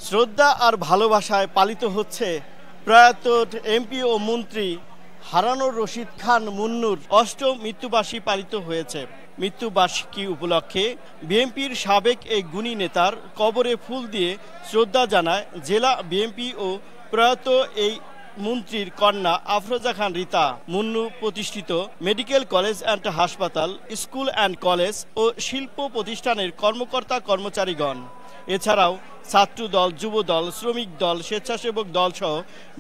শ্রদ্ধা আর ভালোবাসায় পালিত হচ্ছে প্রয়াত এমপি ও মন্ত্রী হারানোর রশিদ খান মুন্নুর অষ্টম মৃত্যুবার্ষিকী পালিত হয়েছে। মৃত্যুবার্ষিকী উপলক্ষে বিএনপির সাবেক এই গুণী নেতার কবরে ফুল দিয়ে শ্রদ্ধা জানায় জেলা বিএনপি ও প্রয়াত এই মন্ত্রীর কন্যা আফরোজা খান রীতা। মুন্নু প্রতিষ্ঠিত মেডিকেল কলেজ অ্যান্ড হাসপাতাল, স্কুল অ্যান্ড কলেজ ও শিল্প প্রতিষ্ঠানের কর্মকর্তা কর্মচারীগণ, এছাড়াও ছাত্রদল, যুবদল, শ্রমিক দল, স্বেচ্ছাসেবক দল সহ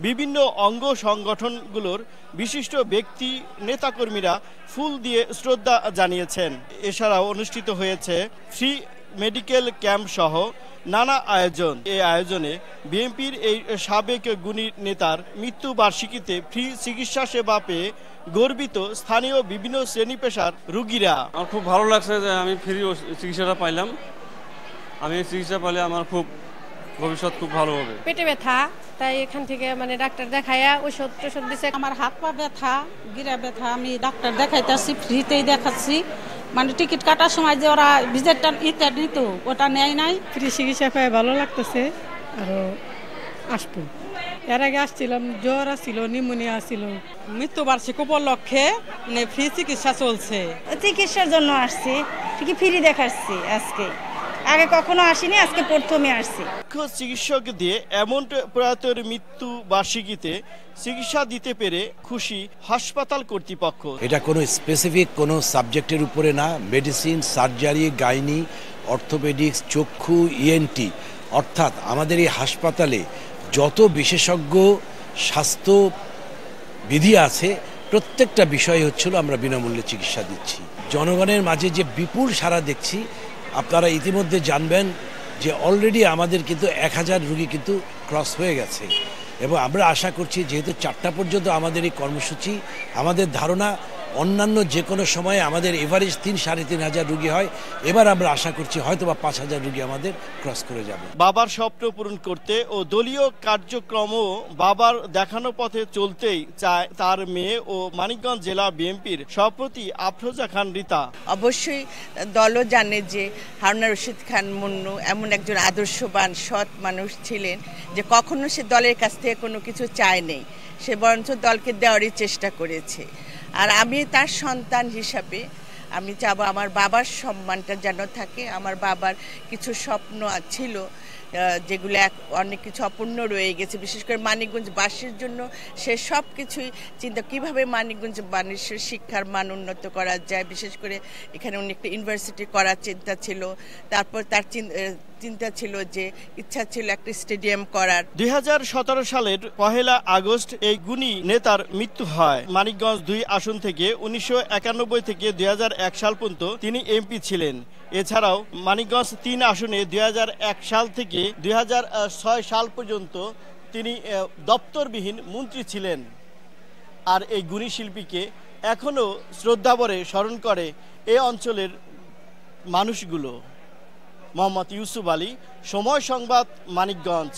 বিভিন্ন অঙ্গ সংগঠনগুলোর বিশিষ্ট ব্যক্তি নেতাকর্মীরা ফুল দিয়ে শ্রদ্ধা জানিয়েছেন। এছাড়াও অনুষ্ঠিত হয়েছে ফ্রি মেডিকেল ক্যাম্প সহ নানা আয়োজন। এই আয়োজনে বিএনপির এই সাবেক গুণী নেতার মৃত্যুবার্ষিকীতে ফ্রি চিকিৎসা সেবা পেয়ে গর্বিত স্থানীয় বিভিন্ন শ্রেণী পেশার রোগীরা। আমার খুব ভালো লাগছে যে আমি ফ্রি চিকিৎসাটা পাইলাম। আমি চিকিৎসা পেলে আমার খুব ভবিষ্যৎ খুব ভালো হবে। পেটে ব্যথা, তাই এখান থেকে ডাক্তার দেখাইয়া ওষুধ দিচ্ছে। আমার হাত পা ব্যথা, গিরা ব্যথা, আমি ডাক্তার দেখাইতেছি, ফ্রিতেই দেখাচ্ছি। টিকিট কাটার সময় যে ওরা ভিজিটটা নিত ওটা নেয় নাই। ফ্রি চিকিৎসা পেয়ে ভালো লাগতেছে, আরো আসবো। এর আগে আসছিলাম, জ্বর আসছিল, নিউমোনিয়া আসছিল। মৃত্যুবার্ষিকী উপলক্ষে ফ্রি চিকিৎসা চলছে। চিকিৎসার জন্য আসছি, ঠিকই ফ্রি দেখাচ্ছি। আজকে আগে কখনো আসিনি, আজকে প্রথমে আসছি। চিকিৎসক দিয়ে এমন প্রয়াতের মৃত্যু বার্ষিকীতে চিকিৎসা দিতে পেরে খুশি হাসপাতাল কর্তৃপক্ষ। এটা কোনো স্পেসিফিক কোনো সাবজেক্টের উপরে না, মেডিসিন, সার্জারি, গাইনি, অর্থোপেডিক্স, চক্ষু, ইএনটি, অর্থাৎ আমাদের এই হাসপাতালে যত বিশেষজ্ঞ স্বাস্থ্য বিধি আছে প্রত্যেকটা বিষয় হচ্ছিল আমরা বিনামূল্যে চিকিৎসা দিচ্ছি। জনগণের মাঝে যে বিপুল সাড়া দেখছি, আপনারা ইতিমধ্যে জানবেন যে অলরেডি আমাদের কিন্তু 1000 রোগী কিন্তু ক্রস হয়ে গেছে এবং আমরা আশা করছি যেহেতু 4টা পর্যন্ত আমাদের এই কর্মসূচি, আমাদের ধারণা অন্যান্য যে কোনো সময়ে আমাদের এভারেজ 3-3.5 রোগী হয়, এবার আমরা আশা করছি হয়তো বা 5000 রোগী আমাদের ক্রস করে যাবে। বাবার স্বপ্ন পূরণ করতে ও দলীয় কার্যক্রমও বাবার দেখানো পথে চলতেই চায় তার মেয়ে ও মানিকগঞ্জ জেলা বিএনপির সভাপতি আফরোজা খান রীতা। অবশ্যই দলও জানে যে হারুনা রশিদ খান মুন্নু এমন একজন আদর্শবান সৎ মানুষ ছিলেন যে কখনো সে দলের কাছ থেকে কোনো কিছু চায় নেই, সে বরঞ্চ দলকে দেওয়ারই চেষ্টা করেছে। আর আমি তার সন্তান হিসাবে আমি চাবো আমার বাবার সম্মানটা যেন থাকে। আমার বাবার কিছু স্বপ্ন ছিল যেগুলো অনেক কিছু অপূর্ণ রয়ে গেছে, বিশেষ করে মানিকগঞ্জবাসীর জন্য সে সব কিছুই চিন্তা, কীভাবে মানিকগঞ্জ মানুষের শিক্ষার মান উন্নত করা যায়। বিশেষ করে এখানে উনি একটা ইউনিভার্সিটি করার চিন্তা ছিল, তারপর তার চিন্তা ছিল যে ইচ্ছা ছিল একটা স্টেডিয়াম করার। 2017 সালের 1 আগস্ট এই গুণী নেতার মৃত্যু হয়। মানিকগঞ্জ 2 আসন থেকে 1991 থেকে 2001 সাল পর্যন্ত তিনি এমপি ছিলেন। এছাড়াও মানিকগঞ্জ 3 আসনে 2001 সাল থেকে 2006 সাল পর্যন্ত তিনি দপ্তরবিহীন মন্ত্রী ছিলেন। আর এই গুণী শিল্পীকে এখনও শ্রদ্ধাভরে স্মরণ করে এই অঞ্চলের মানুষগুলো। মোহাম্মদ ইউসুফ আলী, সময় সংবাদ, মানিকগঞ্জ।